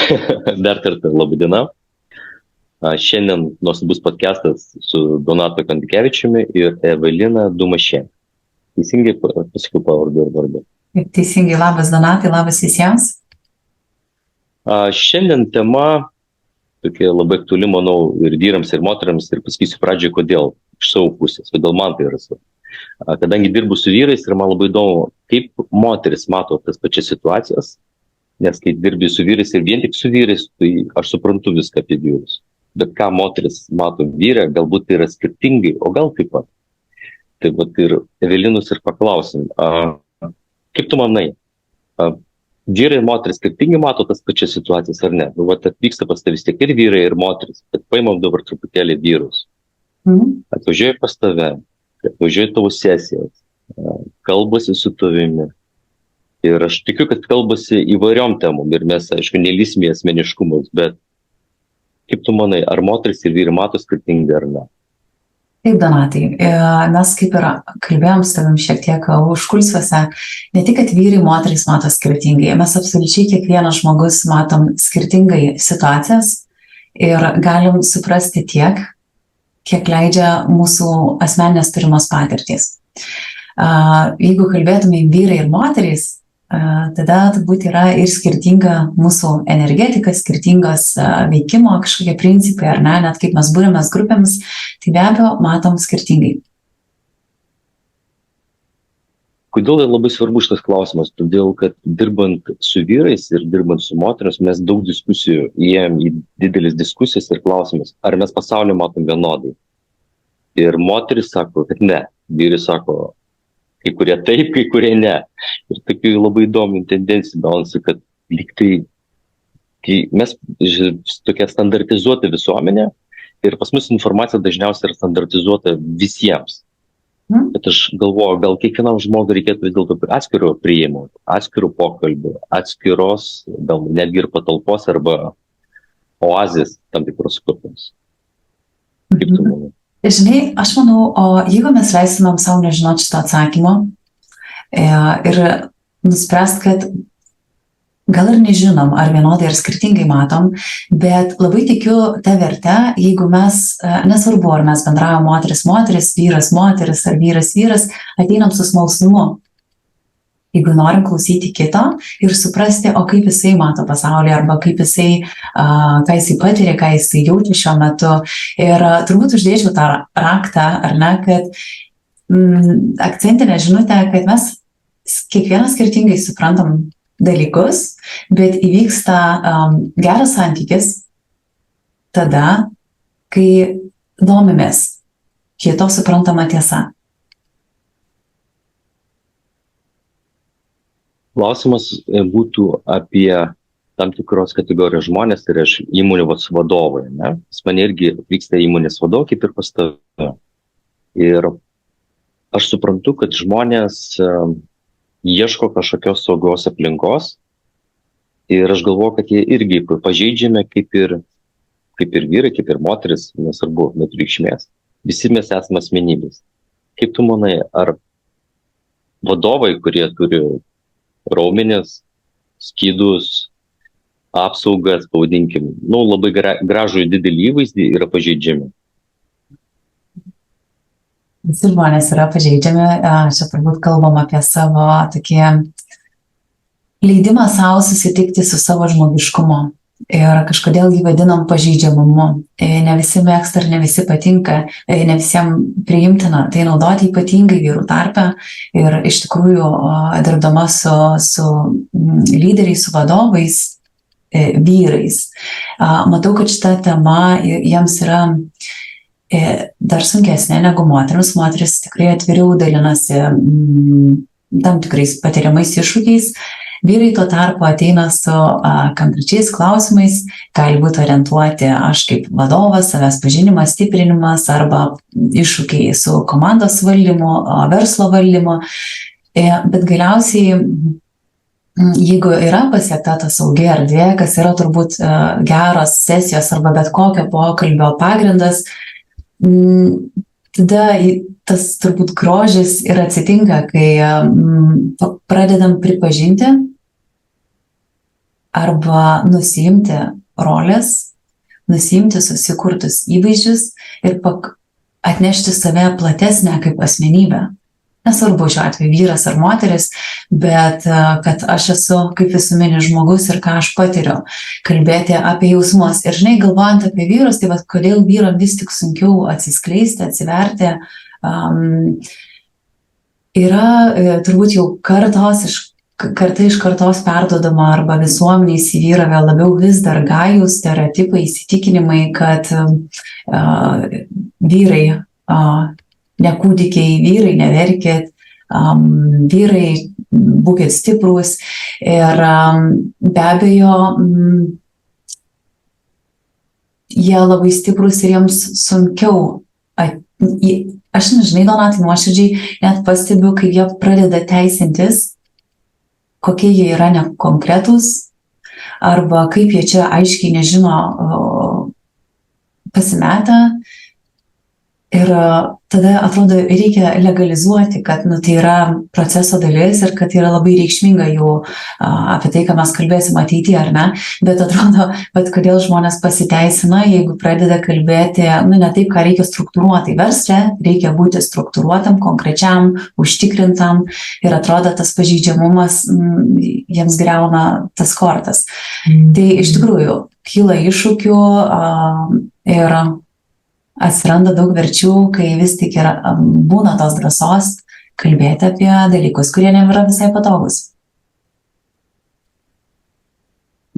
Dar kartą labą diena. Šiandien nuostabus podcastas su Donatu Kandikevičiumi ir Evelina Dumašė. Teisingai pasakiau pavardį ir vardą. Teisingai, labas Donatai, labas visiems. Šiandien tema tokia labai aktuali, manau, ir vyrams, ir moteriams, ir pasakysiu pradžioje, kodėl iš savo pusės, kodėl man tai yra svarbu. Kadangi dirbu su vyrais ir man labai įdomu, kaip moteris mato tas pačias situacijas, nes kai dirbi su vyrais ir vien tik su vyrais, tai aš suprantu viską apie vyrus. Bet ką moteris mato vyrą, galbūt tai yra skirtingai, o gal taip pat. Tai vat ir Evelinus ir paklausim, kaip tu manai, vyrai ir moteris skirtingai mato tas pačias situacijas ar ne? Vat atvyksta pas tavęs tiek ir vyrai, ir moteris, bet paimam dabar truputėlį vyrus. Atvažiuoja pas tave, atvažiuoja tavo sesijas, kalbasi su tavimi. Ir aš tikiu, kad kalbasi įvairiom temom ir mes, aišku, nelysime asmeniškumus, bet kaip tu manai, ar moteris ir vyrai mato skirtingai ar ne? Taip, Donatai, mes kaip ir kalbėjom su tavim šiek tiek užkulsiuose, ne tik, kad vyrai, moteris mato skirtingai, mes absoliučiai kiekvienas žmogus matom skirtingai situacijas ir galim suprasti tiek, kiek leidžia mūsų asmeninės turimos patirtys. Jeigu kalbėtume vyrai ir moterys, tada turbūt yra ir skirtinga mūsų energetika, skirtingas veikimo kažkokie principai, ar ne, net kaip mes būrimės grupėmis, tai be abejo matom skirtingai. Kodėl yra labai svarbu šitas klausimas? Todėl, kad dirbant su vyrais ir dirbant su moterimis, mes daug diskusijų įėjom į didelis diskusijas ir klausimus, ar mes pasaulį matom vienodai. Ir moteris sako, kad ne, vyrai sako, kai kurie taip, kai kurie ne. Ir tokių labai įdomių tendencijų gaunasi, kad lyg tai mes tokia standartizuota visuomenė ir pas mus informacija dažniausiai yra standartizuota visiems. Bet aš galvoju, gal kiekvienam žmogui reikėtų vis dėlto atskiro priėjimo, atskirų pokalbių, atskiros, gal netgi ir patalpos arba oazės tam tikros kurtos. Kaip tu manai? Žinai, aš manau, o jeigu mes leisimėm savo nežinoti šito atsakymo ir nuspręst, kad gal ir nežinom, ar vienodai ar skirtingai matom, bet labai tikiu tą vertę, jeigu mes, nesvarbu, ar mes bendraujam moteris, vyras, moteris ar vyras, ateinam su smalsumu. Jeigu norim klausyti kito ir suprasti, o kaip jisai mato pasaulį, arba kaip jisai, ką jisai patiria, ką jisai jaučia šiuo metu. Ir turbūt uždėčiau tą raktą, ar ne, kad akcentinę žinutę, kad mes kiekvienas skirtingai suprantam dalykus, bet įvyksta geras santykis tada, kai domimės kito suprantama tiesa. Klausimas būtų apie tam tikros kategorijos žmonės, tai yra įmonių vadovai. Ne? Pas mane irgi vyksta įmonės vadovai, kaip ir pas tave. Ir aš suprantu, kad žmonės ieško kažkokios saugios aplinkos ir aš galvoju, kad jie irgi pažeidžiami kaip ir vyrai, kaip ir moteris, nesvarbu, neturi reikšmės. Visi mes esame asmenybės. Kaip tu manai, ar vadovai, kurie turi raumenis, skydus, apsaugas, pavadinkim, labai gražų didelį įvaizdį yra pažeidžiami? Visi žmonės yra pažeidžiami, čia turbūt kalbam apie savo tokį leidimą savo susitikti su savo žmogiškumu ir kažkodėl jį vadinam pažeidžiamumu. Ne visi mėgsta ir ne visi patinka, ne visiems priimtina tai naudoti, ypatingai vyrų tarpe. Ir iš tikrųjų, dirbdama su lyderiais, su vadovais, vyrais, matau, kad šita tema jiems yra dar sunkesnė negu moterims. Moteris tikrai atviriau dalinasi tam tikrais patiriamais iššūkiais. Vyrai tuo tarpu ateina su konkrečiais klausimais, gali būti orientuoti aš kaip vadovas, savęs pažinimas, stiprinimas arba iššūkiai su komandos valdymu, verslo valdymu. Bet galiausiai, jeigu yra pasiekta ta saugi erdvė, kas yra turbūt geros sesijos arba bet kokio pokalbio pagrindas, tada tas turbūt grožis ir atsitinka, kai pradedam pripažinti arba nusiimti rolės, nusiimti susikurtus įvaizdžius ir atnešti save platesnę kaip asmenybę. Nesvarbu šiuo atveju vyras ar moteris, bet kad aš esu kaip visuminis žmogus ir ką aš patiriu, kalbėti apie jausmus. Ir žinai, galvojant apie vyrus, tai kodėl vyram vis tik sunkiau atsiskleisti, atsiverti, yra turbūt jau karta iš kartos perduodama arba visuomeniai įsivyravę labiau vis dar gajūs stereotipai, įsitikinimai, kad vyrai ne kūdikiai, vyrai neverkit, vyrai būkit stiprūs ir be abejo jie labai stiprūs ir jiems sunkiau. Aš nežinai, Donatai, nuoširdžiai net pastebiu, kai jie pradeda teisintis, kokie jie yra nekonkretūs arba kaip jie čia aiškiai nežino pasimetę. Ir tada atrodo reikia legalizuoti, kad tai yra proceso dalis ir kad yra labai reikšminga jų apie tai, ką mes kalbėsim ateityje, ar ne? Bet atrodo, kodėl žmonės pasiteisina, jeigu pradeda kalbėti, ne taip, ką reikia struktūruotai. Versle reikia būti struktūruotam, konkrečiam, užtikrintam ir atrodo tas pažeidžiamumas jiems griauna tas kortas. Tai iš tikrųjų kyla iššūkių ir atsiranda daug verčių, kai vis tik būna tos drąsos kalbėti apie dalykus, kurie nėra visai patogus.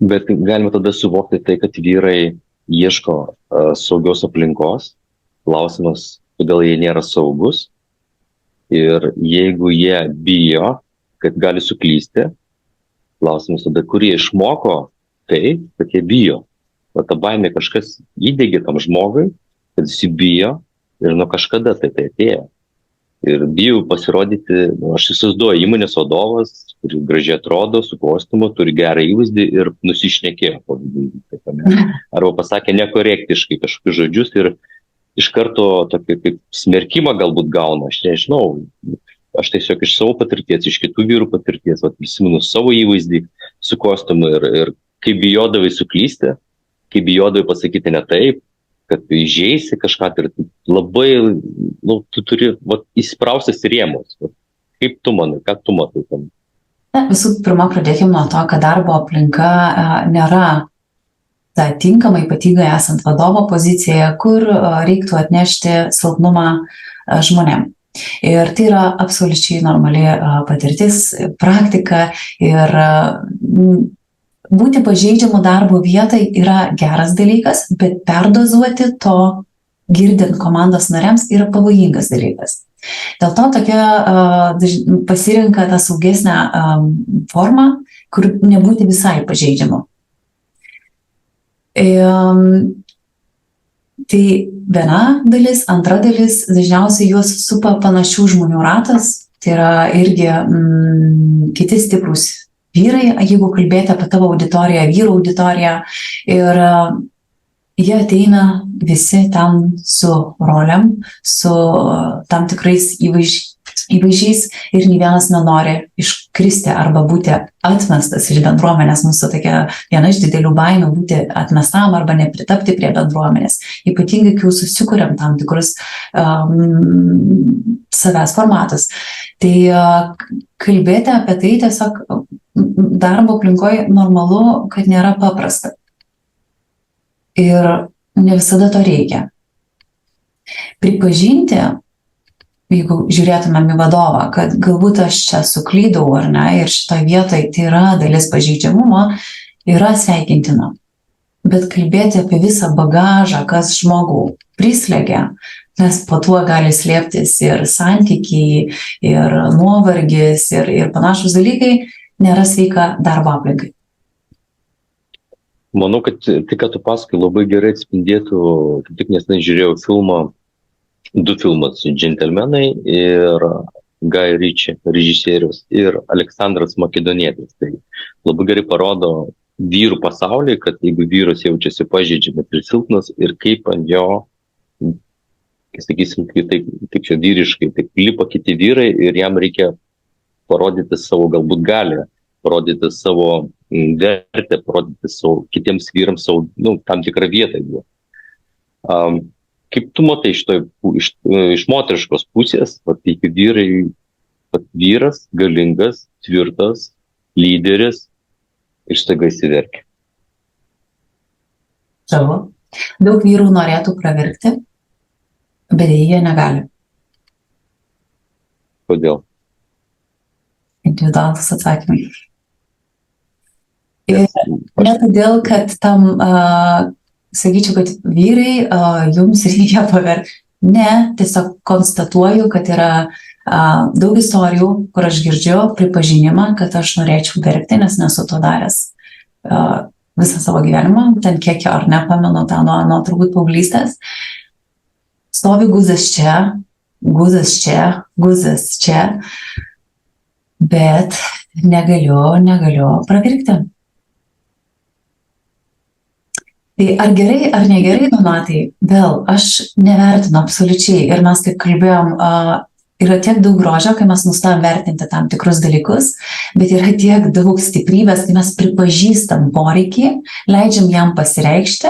Bet galime tada suvokti tai, kad vyrai ieško saugios aplinkos. Klausimas, kodėl jie nėra saugus. Ir jeigu jie bijo, kad gali suklysti, klausimas tada, kurie išmoko tai, kad jie bijo. O ta baimė kažkas įdegė tam žmogui, kad jis bijo ir nuo kažkada tai atėjo. Ir bijau pasirodyti, aš įsivaizduoju, įmonės vadovas, kuris gražiai atrodo, su kostiumu, turi gerą įvaizdį ir nusišnekėjo. Arba pasakė nekorektiškai kažkokius žodžius ir iš karto tokį kaip smerkimą galbūt gauna, aš nežinau. Aš tiesiog iš savo patirties, iš kitų vyrų patirties, prisimenu savo įvaizdį su kostiumu ir kaip bijodavai suklysti, kaip bijodavai pasakyti ne taip, kad įžeisi kažką, ir labai, tu turi įspraustas rėmus. Kaip tu manai, ką tu matai tam? Visų pirma, pradėkime nuo to, kad darbo aplinka nėra ta tinkama, ypatingai esant vadovo pozicijoje, kur reiktų atnešti silpnumą žmonėm. Ir tai yra absoliučiai normali patirtis, praktika ir būti pažeidžiamu darbo vietai yra geras dalykas, bet perdozuoti to girdint komandos nariams yra pavojingas dalykas. Dėl to tokia pasirinka tą saugesnę formą, kur nebūti visai pažeidžiamu. Tai viena dalis, antra dalis, dažniausiai juos supa panašių žmonių ratas, tai yra irgi kiti stiprūs vyrai, jeigu kalbėti apie tavo auditoriją, vyrų auditoriją, ir jie ateina visi ten su rolėm, su tam tikrais įvaizdžiais ir nei vienas nenori iškristi arba būti atmestas iš bendruomenės. Mūsų tokia viena iš didelių baimių būti atmestam arba nepritapti prie bendruomenės. Ypatingai, kai jau susikuriam tam tikrus savęs formatus. Tai kalbėti apie tai tiesiog darbo aplinkoje normalu, kad nėra paprasta. Ir ne visada to reikia. Pripažinti, jeigu žiūrėtumėm į vadovą, kad galbūt aš čia suklydau ar ne, ir šitoje vietoje tai yra dalis pažeidžiamumo, yra sveikintina. Bet kalbėti apie visą bagažą, kas žmogų prislegia, nes po tuo gali slėptis ir santykiai, ir nuovargis, ir panašus dalykai, nėra sveika darbo aplinkai. Manau, kad tai, ką tu pasakai, labai gerai atspindėtų, kaip tik nesenai žiūrėjau du filmus, Džentelmenai ir Guy Ritchie, režisierius, ir Aleksandras Makedonietis. Tai labai gerai parodo vyrų pasaulį, kad jeigu vyras jaučiasi pažeidžiamas ir silpnas, ir kaip ant jo, sakysim, taip čia vyriškai, taip lipa kiti vyrai ir jam reikia parodyti savo galbūt galę, parodyti savo vertę, parodyti savo, kitiems vyrams savo, tam tikrą vietą. Kaip tu matai iš moteriškos pusės, kaip vyrai, vyras, galingas, tvirtas, lyderis ir staiga įsiverkia? Žavu. Daug vyrų norėtų pravirkti, bet jie negali. Kodėl? Individualūs atsakymai. Ir ne todėl, kad tam, sakyčiau, kad vyrai, jums reikia paverkti. Ne, tiesiog konstatuoju, kad yra daug istorijų, kur aš girdžiu pripažinimą, kad aš norėčiau verkti, nes nesu to daręs visą savo gyvenimą, ten kiek ar nepamenu, nuo turbūt paauglystės. Stovi guzas čia, bet negaliu pravirkti. Tai ar gerai, ar negerai, Donatai, vėl aš nevertinu absoliučiai ir mes kaip kalbėjom, yra tiek daug grožio, kai mes nustojam vertinti tam tikrus dalykus, bet yra tiek daug stiprybės, kai mes pripažįstam poreikį, leidžiam jam pasireikšti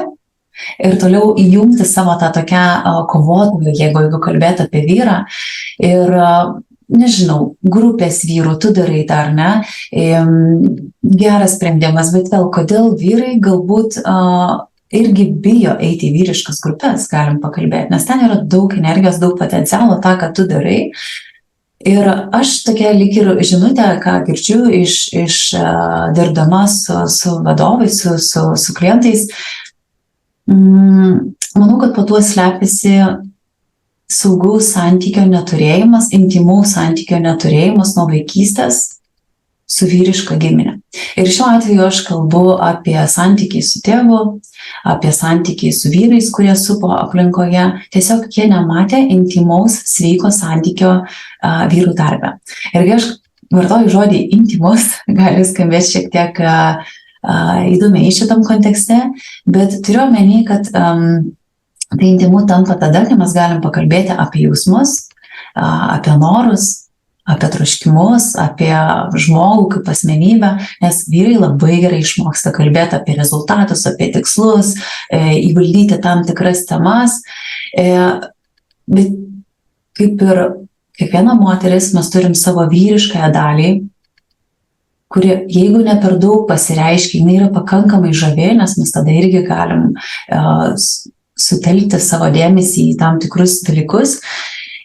ir toliau įjungti savo tą tokią kovotoją, jeigu kalbėt apie vyrą. Ir nežinau, grupės vyrų, tu darai tą, ar ne, geras sprendimas, bet vėl, kodėl vyrai galbūt irgi bijo eiti į vyriškas grupės, galim pakalbėti, nes ten yra daug energijos, daug potencialo, tą, ką tu darai. Ir aš tokia lyg ir žinutė, ką girdžiu iš dirbdama su vadovais, su klientais, manau, kad po tuo slepiasi saugaus santykio neturėjimas, intimaus santykio neturėjimas nuo vaikystės su vyriška giminė. Ir šiuo atveju aš kalbu apie santykį su tėvu, apie santykį su vyrais, kurie supo aplinkoje. Tiesiog jie nematė intimaus, sveiko santykio vyrų tarpe. Ir kai aš vartoju žodį intimus, gali skambėti šiek tiek įdomiai šitam kontekste, bet turiu omeny, kad tai intimu tampa tada, kai mes galim pakalbėti apie jausmus, apie norus, apie troškimus, apie žmogų kaip asmenybę, nes vyrai labai gerai išmoksta kalbėti apie rezultatus, apie tikslus, įvaldyti tam tikras temas, bet kaip ir kiekviena moteris mes turim savo vyriškąją dalį, kuri, jeigu ne per daug pasireiškia, jinai yra pakankamai žavi, nes mes tada irgi galim sutelkti savo dėmesį į tam tikrus dalykus.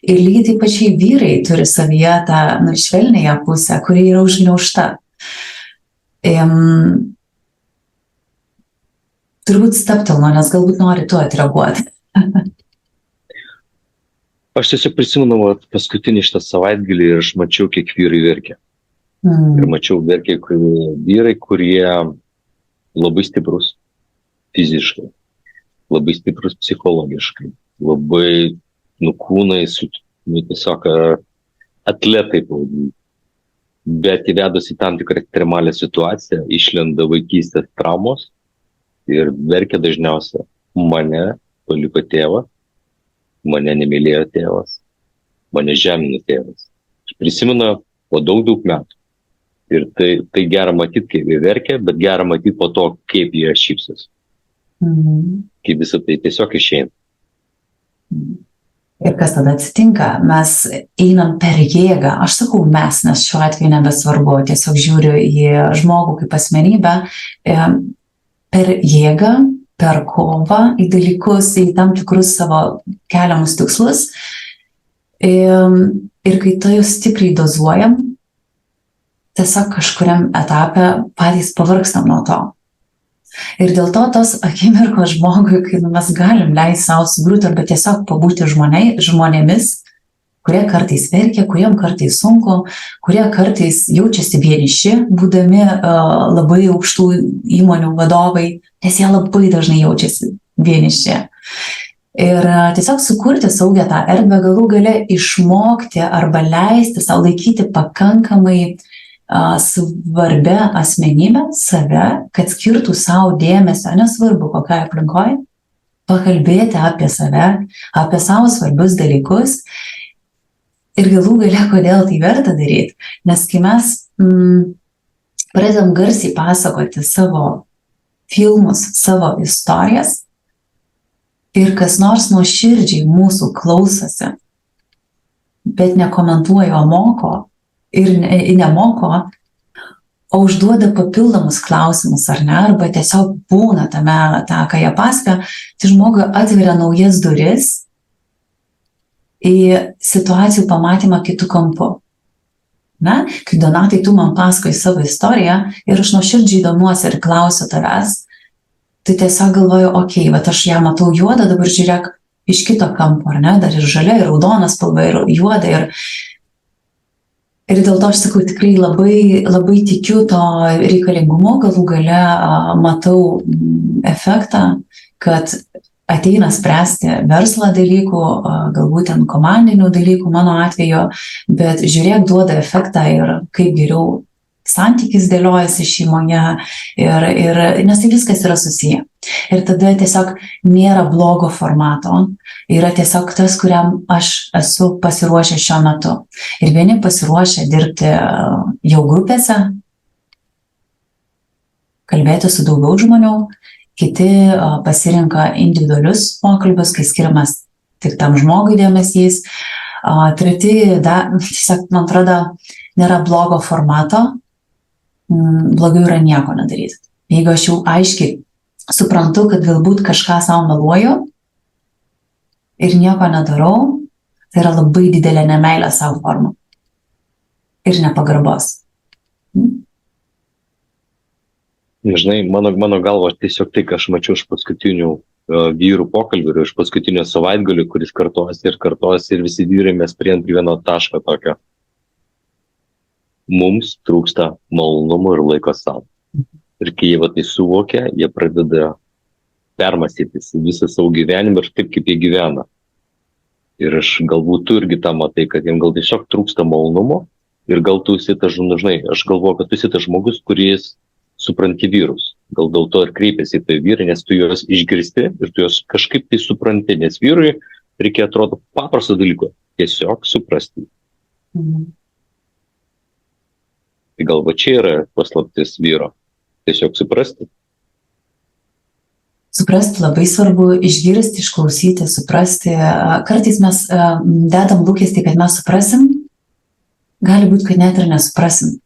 Ir lygiai taip pačiai vyrai turi savyje tą švelnąją pusę, kuri yra užgniaužta. Turbūt stabtelnu, nes galbūt nori tu atreaguoti. Aš tiesiog prisimenu paskutinį šitą savaitgalį ir aš mačiau, kiek vyrai verkia. Ir mačiau verkia vyrai, kurie labai stiprus fiziškai, labai stiprus psichologiškai, labai kūnai, tiesiog atletai pavadinti. Bet įvedus į tam tikrą ekstremalią situaciją, išlenda vaikystės traumos ir verkia dažniausia. Mane paliko tėvas, mane nemylėjo tėvas, mane žemino tėvas. Aš prisimenu po daug metų. Ir tai gera matyti, kaip jie verkia, bet gera matyti po to, kaip jie šypsosi. Kaip visą tai tiesiog išeina. Ir kas tada atsitinka? Mes einam per jėgą. Aš sakau mes, nes šiuo atveju nebesvarbu. Tiesiog žiūriu į žmogų kaip asmenybę. Per jėgą, per kovą, į dalykus, į tam tikrus savo keliamus tikslus. Ir kai to jau stipriai dozuojam, tiesiog kažkuriam etape patys pavargstam nuo to. Ir dėl to tos akimirkos žmogui, kai mes galim leisti savo sugrūti arba tiesiog pabūti žmonėmis, kurie kartais verkia, kuriem kartais sunku, kurie kartais jaučiasi vieniši, būdami labai aukštų įmonių vadovai, nes jie labai dažnai jaučiasi vieniši. Ir tiesiog sukurti saugią tą erdvę, galų gale išmokti arba leisti savo laikyti pakankamai svarbia asmenybė save, kad skirtų savo dėmesio, nesvarbu kokiai aplinkoje, pakalbėti apie save, apie savo svarbius dalykus ir galų gale, kodėl tai verta daryti. Nes kai mes pradedam garsiai pasakoti savo filmus, savo istorijas ir kas nors nuoširdžiai mūsų klausosi, bet nekomentuoja, o moko ir nemoko, o užduoda papildomus klausimus, ar ne, arba tiesiog būna tame, ką jie pasakoja, tai žmogui atveria naujas duris į situacijų pamatymą kitų kampų. Na, kai Donatai, tu man pasakoji savo istoriją ir aš nuoširdžiai domiuosi ir klausiu tavęs, tai tiesiog galvoju, okei, bet aš ją matau juodą, dabar žiūrėk iš kito kampo, ar ne, dar ir žalia, ir raudona spalva, ir juoda, ir dėl to aš sakau, tikrai labai tikiu to reikalingumu, galų gale matau efektą, kad ateina spręsti verslo dalykų, galbūt ten komandinių dalykų mano atveju, bet žiūrėk, duoda efektą ir kaip geriau santykis dėliojasi šeimoje, nes tai viskas yra susiję. Ir tada tiesiog nėra blogo formato, yra tiesiog tas, kuriam aš esu pasiruošę šiuo metu. Ir vieni pasiruošę dirbti jau grupėse, kalbėti su daugiau žmonių, kiti pasirinka individualius pokalbius, kai skiriamas tik tam žmogui dėmesys. Treti, tiesiog, man atrodo, nėra blogo formato, blogiau yra nieko nedaryti. Jeigu aš jau aiškiai suprantu, kad galbūt kažką savo meluoju ir nieko nedarau, tai yra labai didelė nemeilė savo forma ir nepagarbos. Žinai, mano galva, tiesiog tai, ką aš mačiau iš paskutinių vyrų pokalbių ir iš paskutinio savaitgalio, kuris kartojasi ir visi vyrai mes prie vieno taško tokio. Mums trūksta malonumo ir laiko savo. Ir kai jie tai suvokia, jie pradeda permąstyti visą savo gyvenimą ir taip, kaip jie gyvena. Ir aš galbūt tu irgi tą matai, kad jiems gal tiesiog trūksta malonumo ir gal tu esi tas, žinai, aš galvoju, kad tu esi tas žmogus, kuris supranti vyrus. Gal dėl to ir kreipiasi į tai vyrai, nes tu juos išgirsti ir tu juos kažkaip tai supranti, nes vyrui reikia, atrodo, paprasto dalyko, tiesiog suprasti. Tai gal va čia yra paslaptis vyro. Tiesiog suprasti. Suprasti labai svarbu, išgirsti, išklausyti, suprasti. Kartais mes dedam lūkestį, kad mes suprasim, gali būti, kad net ir nesuprasim.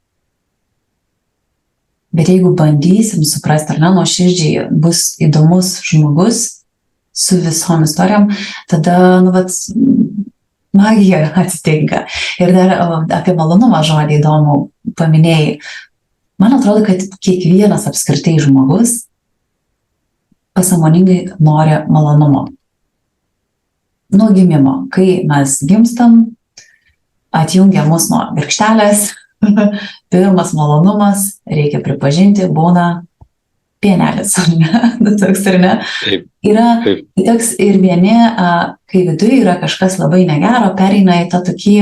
Bet jeigu bandysim suprasti, ar ne, nuoširdžiai bus įdomus žmogus su visom istorijom, tada, magija atsitinka. Ir dar apie malonumą žodį įdomų paminėjai. Man atrodo, kad kiekvienas apskritai žmogus pasąmoningai nori malonumo. Nuo gimimo, kai mes gimstam, atjungia mus nuo virkštelės, pirmas malonumas, reikia pripažinti, būna pienelis, ar ne? Toks, ar ne? Yra toks ir vieni, kai viduje yra kažkas labai negero, pereina į tą tokį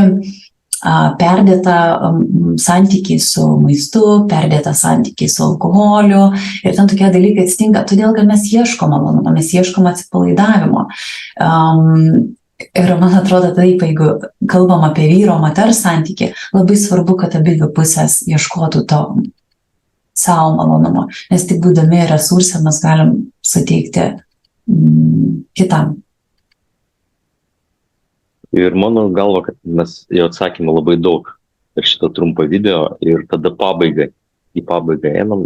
perdėtą santykį su maistu, perdėtą santykį su alkoholiu ir ten tokie dalykai atsitinka, todėl, kad mes ieškom malonumo, mes ieškom atsipalaidavimo. Ir man atrodo, taip, jeigu kalbam apie vyro moters santykį, labai svarbu, kad abi pusės ieškotų to savo malonumo, nes tik būdami resursą mes galim suteikti kitam. Ir mano galva, kad mes jau atsakėme labai daug per šitą trumpą video ir tada į pabaigą einam.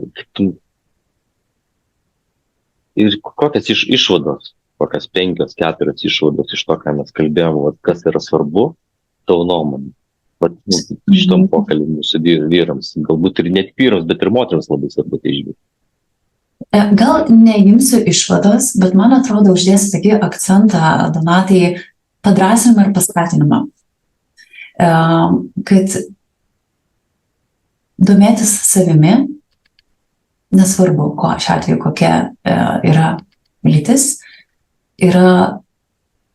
Ir kokias išvados, kokias 5-4 išvados iš to, ką mes kalbėjome, kas yra svarbu, tavo nuomonė. Šitom pokalbį mūsų vyrams, galbūt ir ne tik vyrams, bet ir moteriams labai svarbu tai išgirsti. Gal neimsiu išvados, bet man atrodo, uždėsiu tokį akcentą, Donatai, padrąsinimą ir paskatinimą. Kad domėtis savimi, nesvarbu, šiuo atveju kokia yra lytis, yra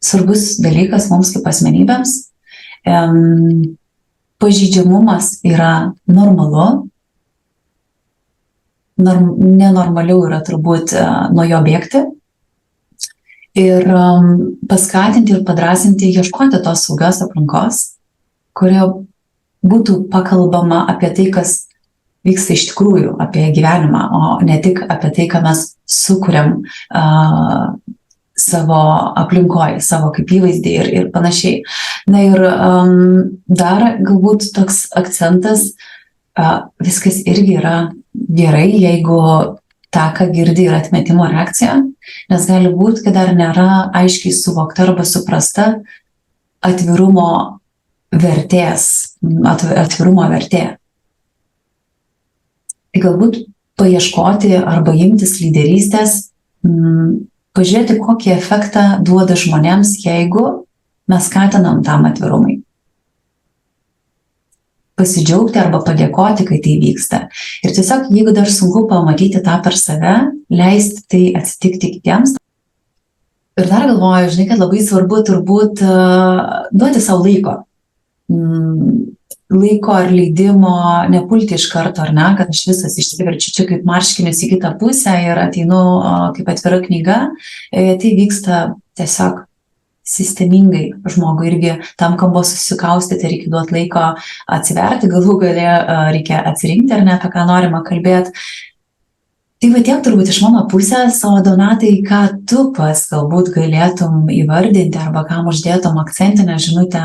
svarbus dalykas mums kaip asmenybėms. Pažeidžiamumas yra normalu, nenormaliau yra turbūt nuo jo bėgti ir paskatinti ir padrąsinti ieškoti tos saugios aplinkos, kurioje būtų pakalbama apie tai, kas vyksta iš tikrųjų apie gyvenimą, o ne tik apie tai, ką mes sukuriam savo aplinkoje, savo kaip įvaizdį ir panašiai. Na ir dar galbūt toks akcentas, viskas irgi yra gerai, jeigu tą, ką girdi, yra atmetimo reakcija, nes gali būti, kad dar nėra aiškiai suvokta arba suprasta atvirumo vertė. Tai galbūt paieškoti arba imtis lyderystės, pažiūrėti, kokį efektą duoda žmonėms, jeigu mes skatinam tam atvirumui. Pasidžiaugti arba padėkoti, kai tai vyksta. Ir tiesiog, jeigu dar sunku pamatyti tą per save, leisti tai atsitikti kitiems. Ir dar galvoju, žinai, kad labai svarbu turbūt duoti savo laiko. Laiko ar leidimo nepulti iš karto, ar ne, kad aš visas išsiverčiu čia kaip marškinius į kitą pusę ir ateinu kaip atvira knyga. Tai vyksta tiesiog sistemingai žmogui irgi tam, kam buvo susikaustyti, reikia duoti laiko atsiverti, galų gale reikia atsirinkti, ar ne, apie ką norima kalbėti. Tai va tiek turbūt iš mano pusės, o Donatai, ką tu pas galbūt galėtum įvardinti arba kam uždėtum akcentinę žinutę,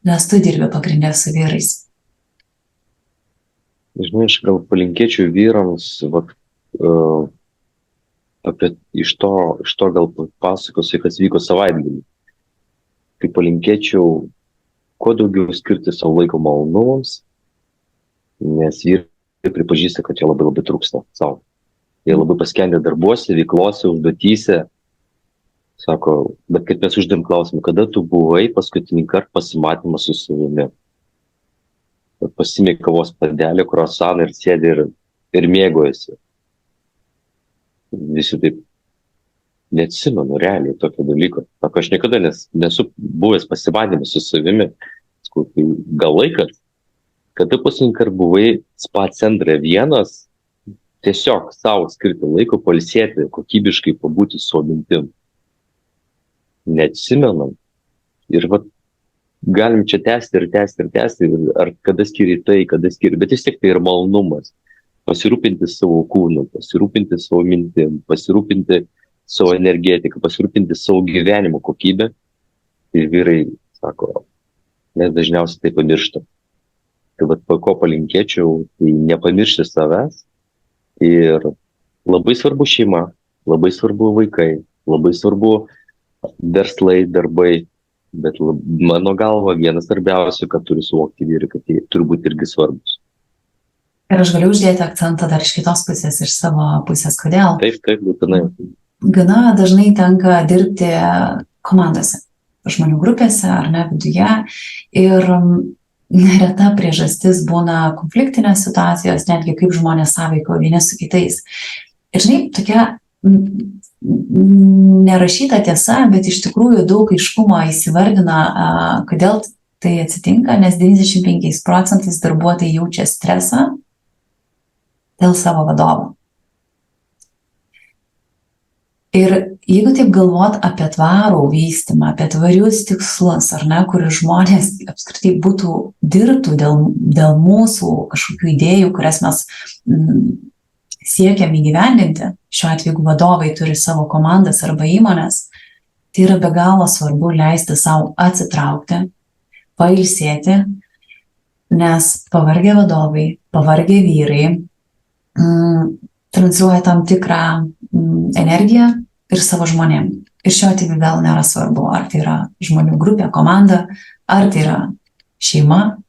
nes tu dirbi pagrindė su vyrais. Žinai, aš gal palinkėčiau vyrams, apie iš to gal pasakosiu, kas vyko savaitgalį. Tai palinkėčiau kuo daugiau skirti savo laiko malonumams, nes vyrai pripažįsta, kad jie labai trūksta savo. Jie labai paskendę darbuose, veiklose, užduotyse. Sako, bet kaip mes uždėm klausimą, kada tu buvai paskutinį kartą pasimatymą su savimi? Pasimė kavos padelį, kruasaną ir sėdi ir mėgojasi. Visi taip neatsimenu realiai tokio dalyko. Sako, aš niekada nesu buvęs pasimatymą su savimi. Sako, gal laikas, kada paskutinį kartą buvai spa centre vienas, tiesiog savo skirti laiko, pailsėti, kokybiškai pabūti su mintim. Neatsimenam. Ir galim čia tęsti, ar kada skiri tai, bet vis tiek tai yra malonumas. Pasirūpinti savo kūnu, pasirūpinti savo mintim, pasirūpinti savo energetiką, pasirūpinti savo gyvenimo kokybę. Ir vyrai sako, mes dažniausiai tai pamirštam. Tai ko palinkėčiau, tai nepamiršti savęs. Ir labai svarbu šeima, labai svarbu vaikai, labai svarbu verslai, darbai, bet mano galva vienas svarbiausių, kad turi suvokti vyrai, kad jie turi būti irgi svarbus. Ir aš galiu uždėti akcentą dar iš kitos pusės, iš savo pusės. Kodėl? Taip, būtinai. Gana dažnai tenka dirbti komandose, žmonių grupėse ar ne viduje. Ir nereta priežastis būna konfliktinės situacijos, netgi kaip žmonės sąveikauja vieni su kitais. Ir žinai, tokia nerašyta tiesa, bet iš tikrųjų daug aiškumo įsivardina, kodėl tai atsitinka, nes 95% darbuotojai jaučia stresą dėl savo vadovo. Ir jeigu taip galvot apie tvarų vystymą, apie tvarius tikslus, ar ne, kur žmonės apskritai dirbtų dėl mūsų kažkokių idėjų, kurias mes siekiam įgyvendinti, šiuo atveju vadovai turi savo komandas arba įmonės, tai yra be galo svarbu leisti savo atsitraukti, pailsėti, nes pavargę vadovai, pavargę vyrai transliuoja tam tikrą energiją ir savo žmonėm. Ir šiuo atveju vėl nėra svarbu, ar tai yra žmonių grupė, komanda, ar tai yra šeima.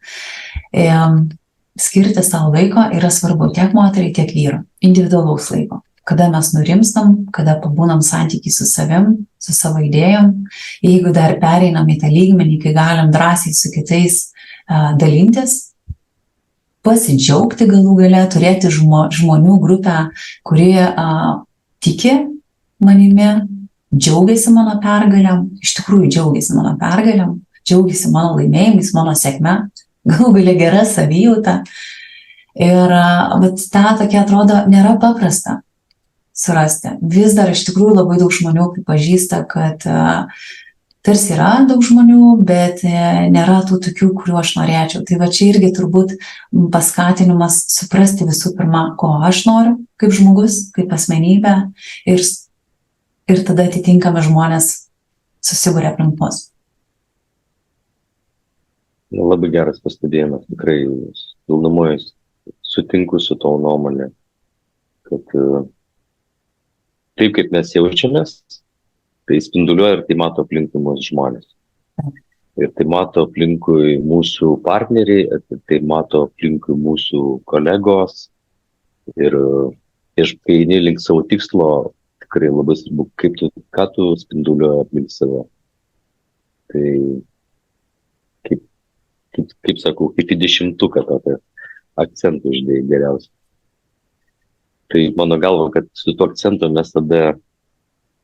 Skirti savo laiko yra svarbu tiek moteriai, tiek vyru. Individualaus laiko. Kada mes nurimstam, kada pabūnam santykiai su savim, su savo idėjom. Jeigu dar pereinam į tą lygmenį, kai galim drąsiai su kitais dalintis, pasidžiaugti galų gale, turėti žmonių grupę, kurie tiki manimi, džiaugiasi mano pergalėm, iš tikrųjų džiaugiasi mano pergalėm, džiaugiasi mano laimėjimais, mano sėkme, galų gale gera savijauta. Ir ta tokia atrodo nėra paprasta surasti. Vis dar iš tikrųjų labai daug žmonių pripažįsta, kad tarsi yra daug žmonių, bet nėra tų tokių, kuriuo aš norėčiau. Tai va čia irgi turbūt paskatinimas suprasti visų pirma, ko aš noriu kaip žmogus, kaip asmenybė ir tada atitinkami žmonės susibūrė aplink mus. Labai geras pastebėjimas, tikrai pilnumoje sutinku su tavo nuomonė, kad taip, kaip mes jaučiamės, tai spinduliuoja ir tai mato aplinkui mūsų žmonės. Ir tai mato aplinkui mūsų partneriai, ir tai mato aplinkui mūsų kolegos. Ir kai eini link savo tikslo, tikrai labai svarbu, ką tu spinduliuoji aplink save. Tai kaip sakau, kaip į 10-tuką tokį akcentų uždėjai geriausiai. Tai mano galva, kad su tuo akcentu mes tada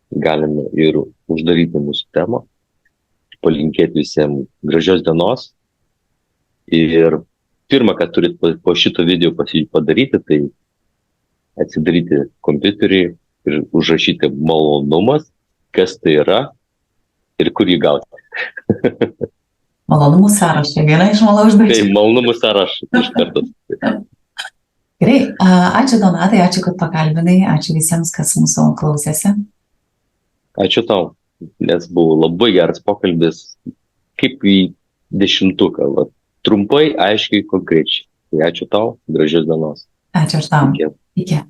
galime ir uždaryti mūsų temą, palinkėti visiems gražios dienos. Ir pirmą, ką turit po šito video padaryti, tai atsidaryti kompiuterį ir užrašyti malonumas, kas tai yra ir kur jį gauti. Malonumų sąrašą, viena iš užduočių. Tai malonumų sąrašą iš karto. Gerai, ačiū Donatai, ačiū, kad pakalbinai, ačiū visiems, kas mūsų klausėsi. Ačiū tau, nes buvo labai geras pokalbis, kaip į 10-tuką, trumpai, aiškiai, konkrečiai. Tai ačiū tau, gražios dienos. Ačiū ir tau. Iki. Iki.